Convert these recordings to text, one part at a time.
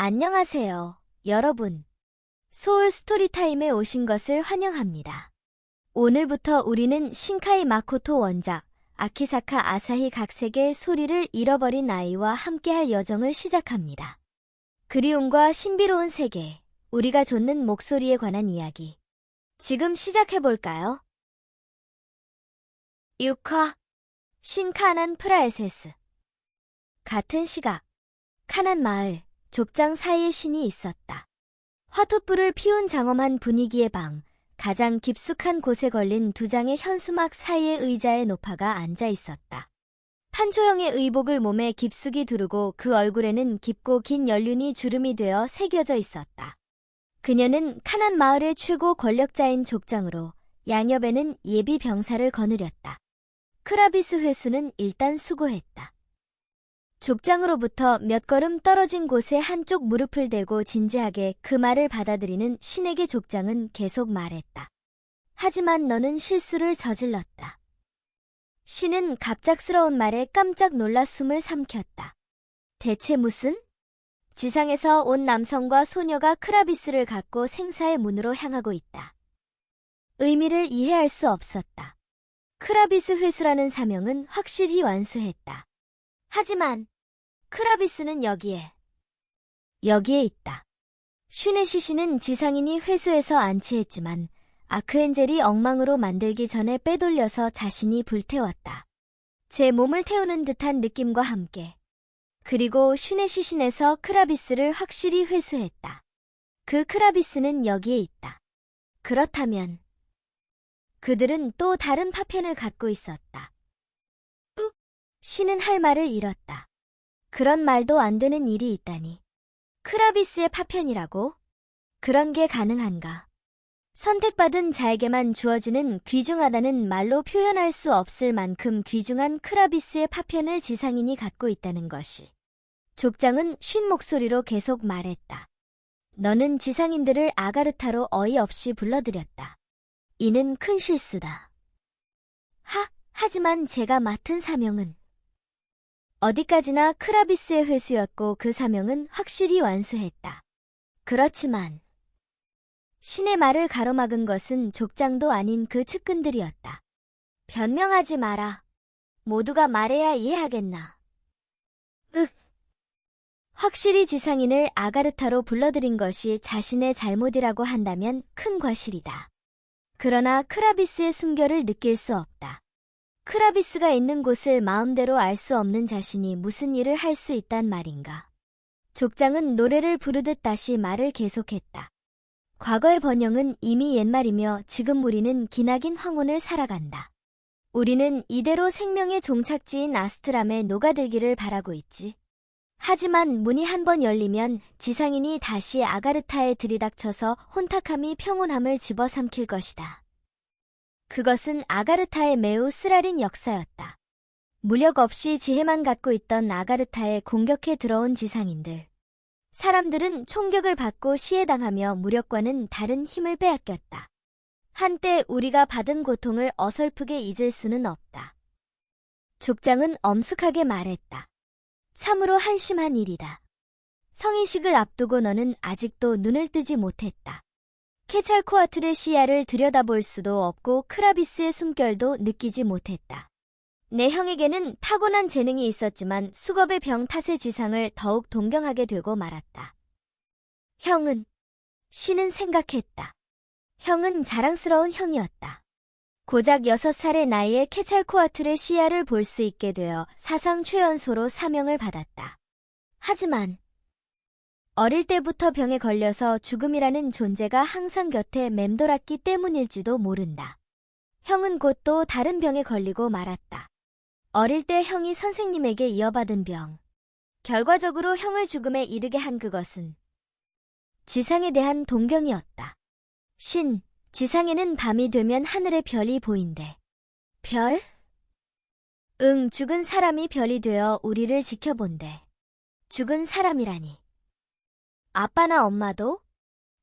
안녕하세요, 여러분. 소울 스토리타임에 오신 것을 환영합니다. 오늘부터 우리는 신카이 마코토 원작, 아키사카 아사히 각색의 소리를 잃어버린 아이와 함께할 여정을 시작합니다. 그리움과 신비로운 세계, 우리가 좇는 목소리에 관한 이야기. 지금 시작해볼까요? 6화 신카난 프라에세스. 같은 시각, 카난 마을, 족장 사이에 신이 있었다. 화토불을 피운 장엄한 분위기의 방, 가장 깊숙한 곳에 걸린 두 장의 현수막 사이의 의자에 노파가 앉아 있었다. 판초형의 의복을 몸에 깊숙이 두르고 그 얼굴에는 깊고 긴 연륜이 주름이 되어 새겨져 있었다. 그녀는 카난 마을의 최고 권력자인 족장으로 양옆에는 예비 병사를 거느렸다. 크라비스 회수는 일단 수고했다. 족장으로부터 몇 걸음 떨어진 곳에 한쪽 무릎을 대고 진지하게 그 말을 받아들이는 신에게 족장은 계속 말했다. 하지만 너는 실수를 저질렀다. 신은 갑작스러운 말에 깜짝 놀라 숨을 삼켰다. 대체 무슨? 지상에서 온 남성과 소녀가 크라비스를 갖고 생사의 문으로 향하고 있다. 의미를 이해할 수 없었다. 크라비스 회수라는 사명은 확실히 완수했다. 하지만 크라비스는 여기에 있다. 슈네시시는 지상인이 회수해서 안치했지만 아크엔젤이 엉망으로 만들기 전에 빼돌려서 자신이 불태웠다. 제 몸을 태우는 듯한 느낌과 함께. 그리고 슈네시신에서 크라비스를 확실히 회수했다. 그 크라비스는 여기에 있다. 그렇다면 그들은 또 다른 파편을 갖고 있었다. 신은 할 말을 잃었다. 그런 말도 안 되는 일이 있다니. 크라비스의 파편이라고? 그런 게 가능한가? 선택받은 자에게만 주어지는 귀중하다는 말로 표현할 수 없을 만큼 귀중한 크라비스의 파편을 지상인이 갖고 있다는 것이. 족장은 쉰 목소리로 계속 말했다. 너는 지상인들을 아가르타로 어이없이 불러들였다. 이는 큰 실수다. 하지만 제가 맡은 사명은 어디까지나 크라비스의 회수였고 그 사명은 확실히 완수했다. 그렇지만 신의 말을 가로막은 것은 족장도 아닌 그 측근들이었다. 변명하지 마라. 모두가 말해야 이해하겠나. 확실히 지상인을 아가르타로 불러들인 것이 자신의 잘못이라고 한다면 큰 과실이다. 그러나 크라비스의 순결을 느낄 수 없다. 크라비스가 있는 곳을 마음대로 알 수 없는 자신이 무슨 일을 할 수 있단 말인가. 족장은 노래를 부르듯 다시 말을 계속했다. 과거의 번영은 이미 옛말이며 지금 우리는 기나긴 황혼을 살아간다. 우리는 이대로 생명의 종착지인 아스트람에 녹아들기를 바라고 있지. 하지만 문이 한번 열리면 지상인이 다시 아가르타에 들이닥쳐서 혼탁함이 평온함을 집어삼킬 것이다. 그것은 아가르타의 매우 쓰라린 역사였다. 무력 없이 지혜만 갖고 있던 아가르타에 공격해 들어온 지상인들. 사람들은 총격을 받고 시해당하며 무력과는 다른 힘을 빼앗겼다. 한때 우리가 받은 고통을 어설프게 잊을 수는 없다. 족장은 엄숙하게 말했다. 참으로 한심한 일이다. 성인식을 앞두고 너는 아직도 눈을 뜨지 못했다. 케찰코아틀의 시야를 들여다볼 수도 없고 크라비스의 숨결도 느끼지 못했다. 내 형에게는 타고난 재능이 있었지만 수겁의 병 탓의 지상을 더욱 동경하게 되고 말았다. 신은 생각했다. 형은 자랑스러운 형이었다. 고작 6살의 나이에 케찰코아틀의 시야를 볼 수 있게 되어 사상 최연소로 사명을 받았다. 하지만 어릴 때부터 병에 걸려서 죽음이라는 존재가 항상 곁에 맴돌았기 때문일지도 모른다. 형은 곧 또 다른 병에 걸리고 말았다. 어릴 때 형이 선생님에게 이어받은 병. 결과적으로 형을 죽음에 이르게 한 그것은 지상에 대한 동경이었다. 지상에는 밤이 되면 하늘의 별이 보인대. 별? 죽은 사람이 별이 되어 우리를 지켜본대. 죽은 사람이라니. 아빠나 엄마도?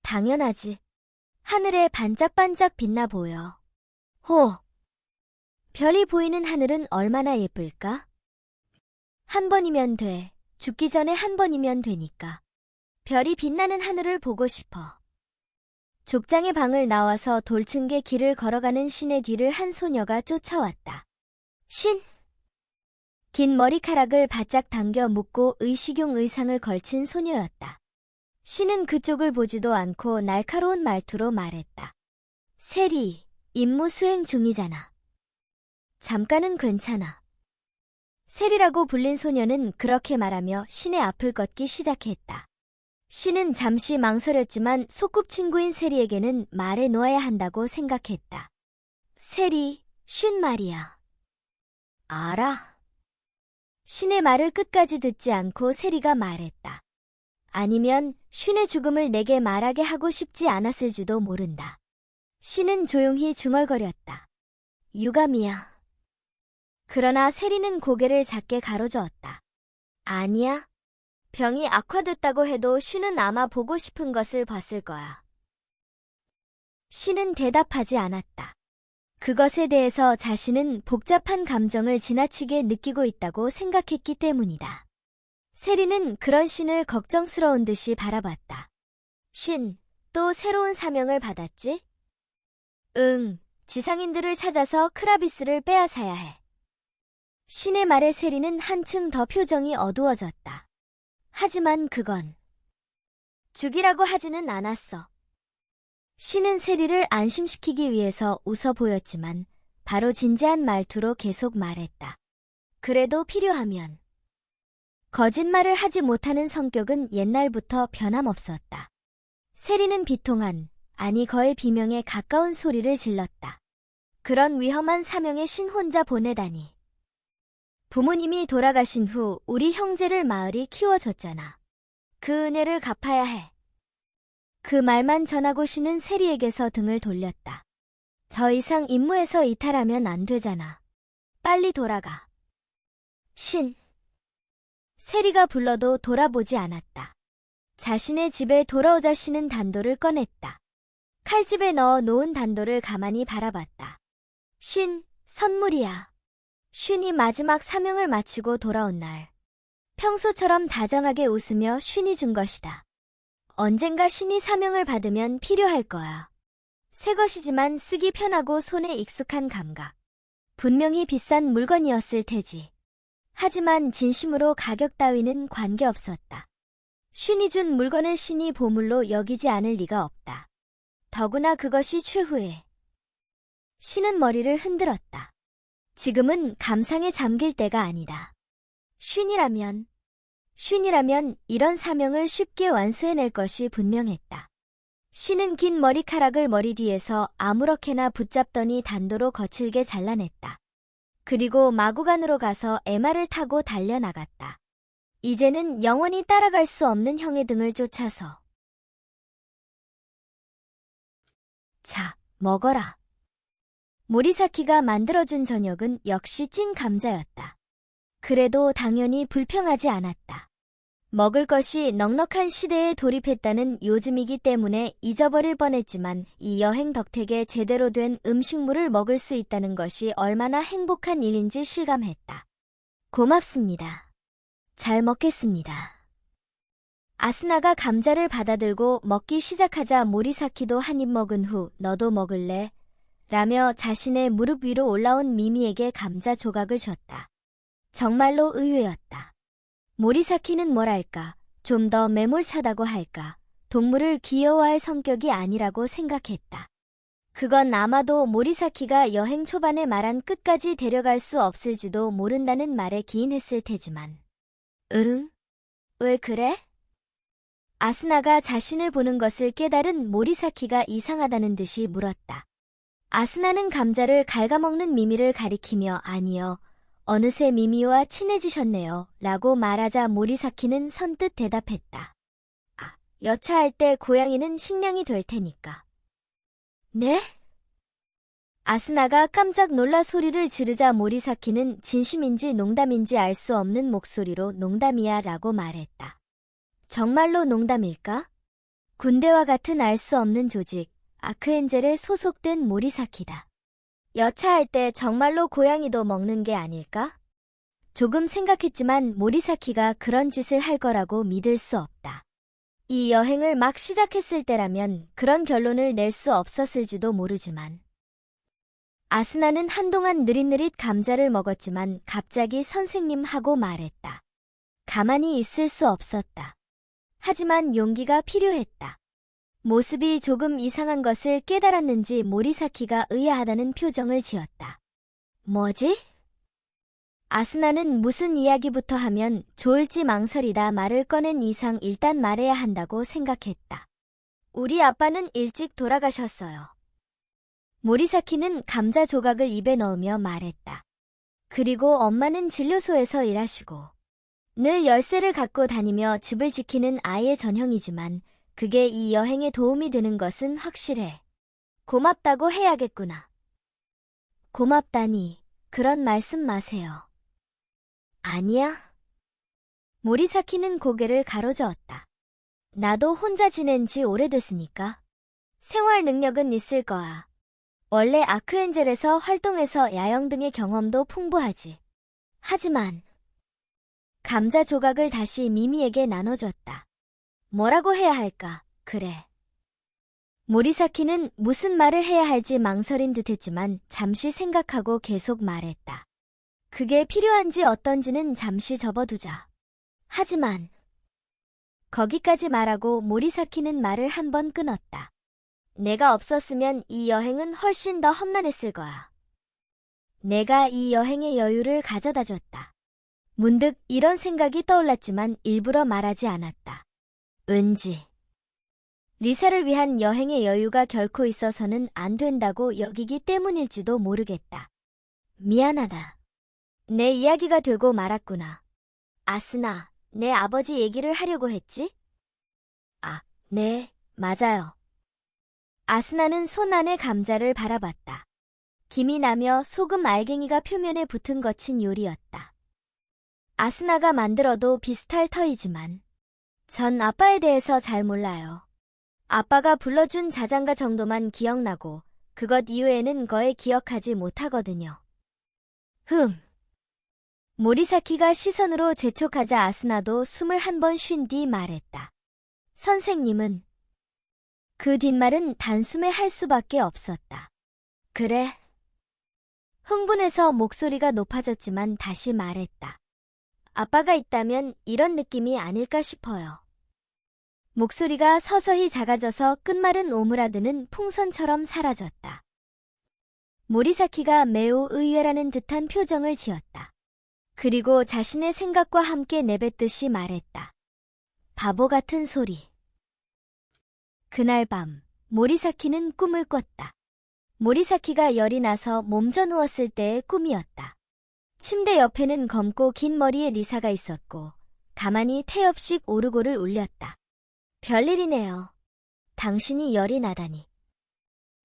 당연하지. 하늘에 반짝반짝 빛나 보여. 별이 보이는 하늘은 얼마나 예쁠까? 한 번이면 돼. 죽기 전에 한 번이면 되니까. 별이 빛나는 하늘을 보고 싶어. 족장의 방을 나와서 돌층계 길을 걸어가는 신의 뒤를 한 소녀가 쫓아왔다. 신! 긴 머리카락을 바짝 당겨 묶고 의식용 의상을 걸친 소녀였다. 신은 그쪽을 보지도 않고 날카로운 말투로 말했다. 세리, 임무 수행 중이잖아. 잠깐은 괜찮아. 세리라고 불린 소녀는 그렇게 말하며 신의 앞을 걷기 시작했다. 신은 잠시 망설였지만 소꿉친구인 세리에게는 말해 놓아야 한다고 생각했다. 세리, 쉰 말이야. 알아. 신의 말을 끝까지 듣지 않고 세리가 말했다. 아니면 쉰의 죽음을 내게 말하게 하고 싶지 않았을지도 모른다. 신은 조용히 중얼거렸다. 유감이야. 그러나 세리는 고개를 작게 가로저었다. 아니야. 병이 악화됐다고 해도 쉰은 아마 보고 싶은 것을 봤을 거야. 신은 대답하지 않았다. 그것에 대해서 자신은 복잡한 감정을 지나치게 느끼고 있다고 생각했기 때문이다. 세리는 그런 신을 걱정스러운 듯이 바라봤다. 신, 또 새로운 사명을 받았지? 응, 지상인들을 찾아서 크라비스를 빼앗아야 해. 신의 말에 세리는 한층 더 표정이 어두워졌다. 하지만 그건 죽이라고 하지는 않았어. 신은 세리를 안심시키기 위해서 웃어 보였지만 바로 진지한 말투로 계속 말했다. 그래도 필요하면. 거짓말을 하지 못하는 성격은 옛날부터 변함없었다. 세리는 비통한, 아니 거의 비명에 가까운 소리를 질렀다. 그런 위험한 사명에 신 혼자 보내다니. 부모님이 돌아가신 후 우리 형제를 마을이 키워줬잖아. 그 은혜를 갚아야 해. 그 말만 전하고 신은 세리에게서 등을 돌렸다. 더 이상 임무에서 이탈하면 안 되잖아. 빨리 돌아가. 신. 세리가 불러도 돌아보지 않았다. 자신의 집에 돌아오자 신은 단도를 꺼냈다. 칼집에 넣어 놓은 단도를 가만히 바라봤다. 신, 선물이야. 쉰이 마지막 사명을 마치고 돌아온 날. 평소처럼 다정하게 웃으며 쉰이 준 것이다. 언젠가 신이 사명을 받으면 필요할 거야. 새 것이지만 쓰기 편하고 손에 익숙한 감각. 분명히 비싼 물건이었을 테지. 하지만 진심으로 가격 따위는 관계없었다. 쉰이 준 물건을 신이 보물로 여기지 않을 리가 없다. 더구나 그것이 최후의. 신은 머리를 흔들었다. 지금은 감상에 잠길 때가 아니다. 쉰이라면 이런 사명을 쉽게 완수해낼 것이 분명했다. 신은 긴 머리카락을 머리 뒤에서 아무렇게나 붙잡더니 단도로 거칠게 잘라냈다. 그리고 마구간으로 가서 에마를 타고 달려나갔다. 이제는 영원히 따라갈 수 없는 형의 등을 쫓아서. 자, 먹어라. 모리사키가 만들어준 저녁은 역시 찐 감자였다. 그래도 당연히 불평하지 않았다. 먹을 것이 넉넉한 시대에 돌입했다는 요즘이기 때문에 잊어버릴 뻔했지만 이 여행 덕택에 제대로 된 음식물을 먹을 수 있다는 것이 얼마나 행복한 일인지 실감했다. 고맙습니다. 잘 먹겠습니다. 아스나가 감자를 받아들고 먹기 시작하자 모리사키도 한 입 먹은 후 너도 먹을래? 라며 자신의 무릎 위로 올라온 미미에게 감자 조각을 줬다. 정말로 의외였다. 모리사키는 뭐랄까, 좀 더 매몰차다고 할까, 동물을 귀여워할 성격이 아니라고 생각했다. 그건 아마도 모리사키가 여행 초반에 말한 끝까지 데려갈 수 없을지도 모른다는 말에 기인했을 테지만. 응? 왜 그래? 아스나가 자신을 보는 것을 깨달은 모리사키가 이상하다는 듯이 물었다. 아스나는 감자를 갉아먹는 미미를 가리키며 아니요. 어느새 미미와 친해지셨네요. 라고 말하자 모리사키는 선뜻 대답했다. 아, 여차할 때 고양이는 식량이 될 테니까. 네? 아스나가 깜짝 놀라 소리를 지르자 모리사키는 진심인지 농담인지 알 수 없는 목소리로 농담이야 라고 말했다. 정말로 농담일까? 군대와 같은 알 수 없는 조직, 아크엔젤에 소속된 모리사키다. 여차할 때 정말로 고양이도 먹는 게 아닐까? 조금 생각했지만 모리사키가 그런 짓을 할 거라고 믿을 수 없다. 이 여행을 막 시작했을 때라면 그런 결론을 낼 수 없었을지도 모르지만 아스나는 한동안 느릿느릿 감자를 먹었지만 갑자기 선생님 하고 말했다. 가만히 있을 수 없었다. 하지만 용기가 필요했다. 모습이 조금 이상한 것을 깨달았는지 모리사키가 의아하다는 표정을 지었다. 뭐지? 아스나는 무슨 이야기부터 하면 좋을지 망설이다 말을 꺼낸 이상 일단 말해야 한다고 생각했다. 우리 아빠는 일찍 돌아가셨어요. 모리사키는 감자 조각을 입에 넣으며 말했다. 그리고 엄마는 진료소에서 일하시고 늘 열쇠를 갖고 다니며 집을 지키는 아이의 전형이지만 그게 이 여행에 도움이 되는 것은 확실해. 고맙다고 해야겠구나. 고맙다니, 그런 말씀 마세요. 아니야. 모리사키는 고개를 가로저었다. 나도 혼자 지낸 지 오래됐으니까. 생활 능력은 있을 거야. 원래 아크엔젤에서 활동해서 야영 등의 경험도 풍부하지. 하지만 감자 조각을 다시 미미에게 나눠줬다. 뭐라고 해야 할까? 그래. 모리사키는 무슨 말을 해야 할지 망설인 듯했지만 잠시 생각하고 계속 말했다. 그게 필요한지 어떤지는 잠시 접어두자. 하지만 거기까지 말하고 모리사키는 말을 한 번 끊었다. 내가 없었으면 이 여행은 훨씬 더 험난했을 거야. 내가 이 여행의 여유를 가져다줬다. 문득 이런 생각이 떠올랐지만 일부러 말하지 않았다. 왠지 리사를 위한 여행의 여유가 결코 있어서는 안 된다고 여기기 때문일지도 모르겠다. 미안하다. 내 이야기가 되고 말았구나. 아스나, 내 아버지 얘기를 하려고 했지? 아, 네, 맞아요. 아스나는 손 안에 감자를 바라봤다. 김이 나며 소금 알갱이가 표면에 붙은 거친 요리였다. 아스나가 만들어도 비슷할 터이지만 전 아빠에 대해서 잘 몰라요. 아빠가 불러준 자장가 정도만 기억나고 그것 이외에는 거의 기억하지 못하거든요. 모리사키가 시선으로 재촉하자 아스나도 숨을 한 번 쉰 뒤 말했다. 선생님은? 그 뒷말은 단숨에 할 수밖에 없었다. 그래. 흥분해서 목소리가 높아졌지만 다시 말했다. 아빠가 있다면 이런 느낌이 아닐까 싶어요. 목소리가 서서히 작아져서 끝말은 오므라드는 풍선처럼 사라졌다. 모리사키가 매우 의외라는 듯한 표정을 지었다. 그리고 자신의 생각과 함께 내뱉듯이 말했다. 바보 같은 소리. 그날 밤, 모리사키는 꿈을 꿨다. 모리사키가 열이 나서 몸져 누웠을 때의 꿈이었다. 침대 옆에는 검고 긴 머리의 리사가 있었고 가만히 태엽식 오르골을 울렸다. 별일이네요. 당신이 열이 나다니.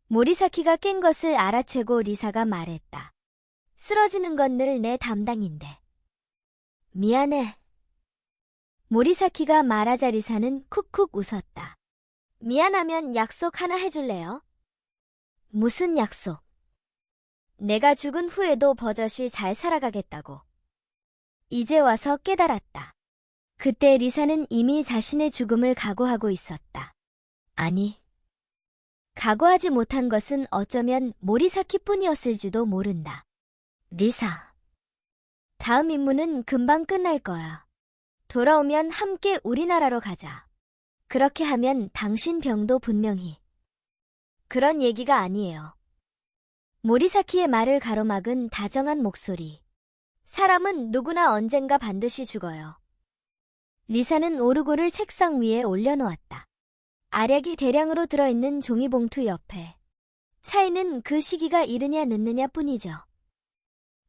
모리사키가 깬 것을 알아채고 리사가 말했다. 쓰러지는 건 늘 내 담당인데. 미안해. 모리사키가 말하자 리사는 쿡쿡 웃었다. 미안하면 약속 하나 해줄래요? 무슨 약속? 내가 죽은 후에도 버젓이 잘 살아가겠다고. 이제 와서 깨달았다. 그때 리사는 이미 자신의 죽음을 각오하고 있었다. 아니, 각오하지 못한 것은 어쩌면 모리사키뿐이었을지도 모른다. 리사, 다음 임무는 금방 끝날 거야. 돌아오면 함께 우리나라로 가자. 그렇게 하면 당신 병도 분명히. 그런 얘기가 아니에요. 모리사키의 말을 가로막은 다정한 목소리. 사람은 누구나 언젠가 반드시 죽어요. 리사는 오르골을 책상 위에 올려놓았다. 알약이 대량으로 들어있는 종이봉투 옆에. 차이는 그 시기가 이르냐 늦느냐 뿐이죠.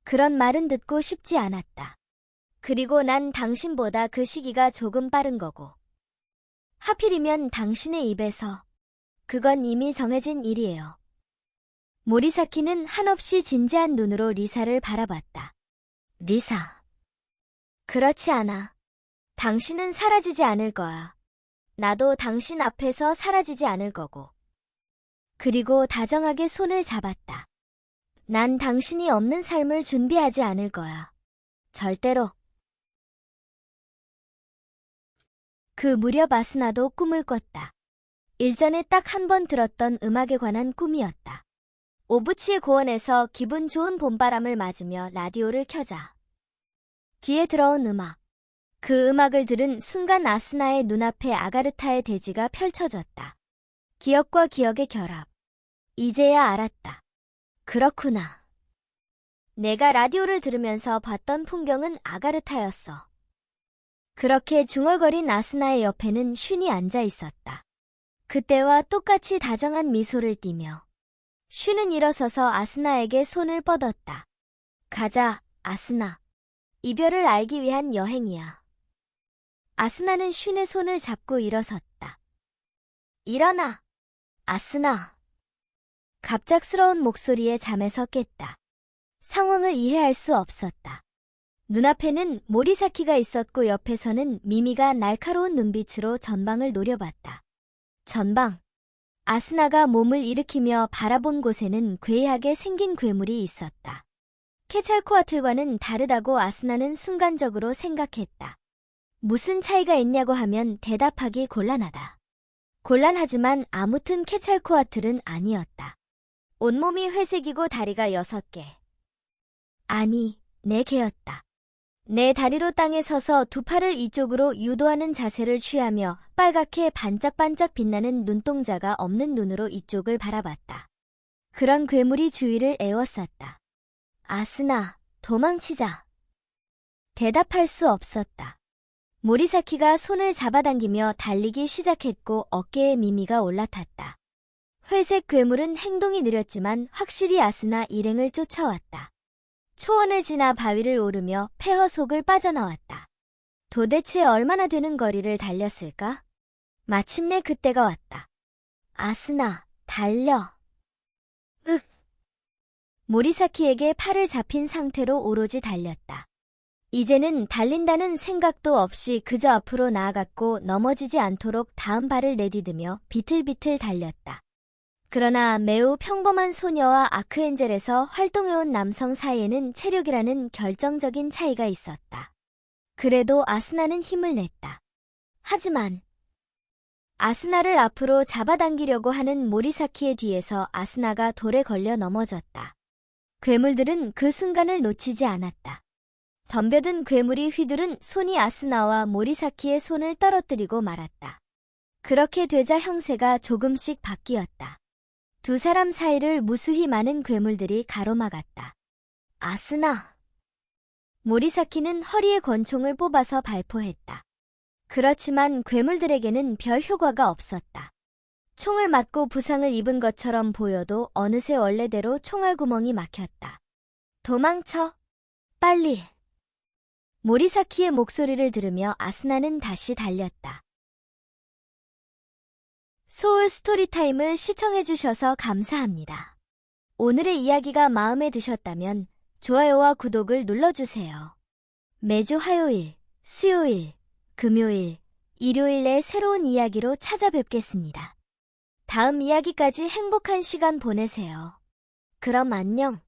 그런 말은 듣고 싶지 않았다. 그리고 난 당신보다 그 시기가 조금 빠른 거고. 하필이면 당신의 입에서. 그건 이미 정해진 일이에요. 모리사키는 한없이 진지한 눈으로 리사를 바라봤다. 리사. 그렇지 않아. 당신은 사라지지 않을 거야. 나도 당신 앞에서 사라지지 않을 거고. 그리고 다정하게 손을 잡았다. 난 당신이 없는 삶을 준비하지 않을 거야. 절대로. 그 무렵 아스나도 꿈을 꿨다. 일전에 딱 한 번 들었던 음악에 관한 꿈이었다. 오부치의 고원에서 기분 좋은 봄바람을 맞으며 라디오를 켜자 귀에 들어온 음악. 그 음악을 들은 순간 아스나의 눈앞에 아가르타의 대지가 펼쳐졌다. 기억과 기억의 결합. 이제야 알았다. 그렇구나. 내가 라디오를 들으면서 봤던 풍경은 아가르타였어. 그렇게 중얼거린 아스나의 옆에는 슌이 앉아 있었다. 그때와 똑같이 다정한 미소를 띠며 슌은 일어서서 아스나에게 손을 뻗었다. 가자, 아스나. 이별을 알기 위한 여행이야. 아스나는 슌의 손을 잡고 일어섰다. 일어나, 아스나. 갑작스러운 목소리에 잠에서 깼다. 상황을 이해할 수 없었다. 눈앞에는 모리사키가 있었고 옆에서는 미미가 날카로운 눈빛으로 전방을 노려봤다. 전방. 아스나가 몸을 일으키며 바라본 곳에는 괴이하게 생긴 괴물이 있었다. 케찰코아틀과는 다르다고 아스나는 순간적으로 생각했다. 무슨 차이가 있냐고 하면 대답하기 곤란하다. 곤란하지만 아무튼 케찰코아틀은 아니었다. 온몸이 회색이고 다리가 6개. 아니, 4개였다. 내 다리로 땅에 서서 두 팔을 이쪽으로 유도하는 자세를 취하며 빨갛게 반짝반짝 빛나는 눈동자가 없는 눈으로 이쪽을 바라봤다. 그런 괴물이 주위를 에워쌌다. 아스나, 도망치자. 대답할 수 없었다. 모리사키가 손을 잡아당기며 달리기 시작했고 어깨에 미미가 올라탔다. 회색 괴물은 행동이 느렸지만 확실히 아스나 일행을 쫓아왔다. 초원을 지나 바위를 오르며 폐허 속을 빠져나왔다. 도대체 얼마나 되는 거리를 달렸을까? 마침내 그때가 왔다. 아스나, 달려. 윽. 모리사키에게 팔을 잡힌 상태로 오로지 달렸다. 이제는 달린다는 생각도 없이 그저 앞으로 나아갔고 넘어지지 않도록 다음 발을 내디디며 비틀비틀 달렸다. 그러나 매우 평범한 소녀와 아크엔젤에서 활동해온 남성 사이에는 체력이라는 결정적인 차이가 있었다. 그래도 아스나는 힘을 냈다. 하지만 아스나를 앞으로 잡아당기려고 하는 모리사키의 뒤에서 아스나가 돌에 걸려 넘어졌다. 괴물들은 그 순간을 놓치지 않았다. 덤벼든 괴물이 휘두른 손이 아스나와 모리사키의 손을 떨어뜨리고 말았다. 그렇게 되자 형세가 조금씩 바뀌었다. 두 사람 사이를 무수히 많은 괴물들이 가로막았다. 아스나! 모리사키는 허리에 권총을 뽑아서 발포했다. 그렇지만 괴물들에게는 별 효과가 없었다. 총을 맞고 부상을 입은 것처럼 보여도 어느새 원래대로 총알구멍이 막혔다. 도망쳐! 빨리! 모리사키의 목소리를 들으며 아스나는 다시 달렸다. 소울 스토리타임을 시청해주셔서 감사합니다. 오늘의 이야기가 마음에 드셨다면 좋아요와 구독을 눌러주세요. 매주 화요일, 수요일, 금요일, 일요일에 새로운 이야기로 찾아뵙겠습니다. 다음 이야기까지 행복한 시간 보내세요. 그럼 안녕.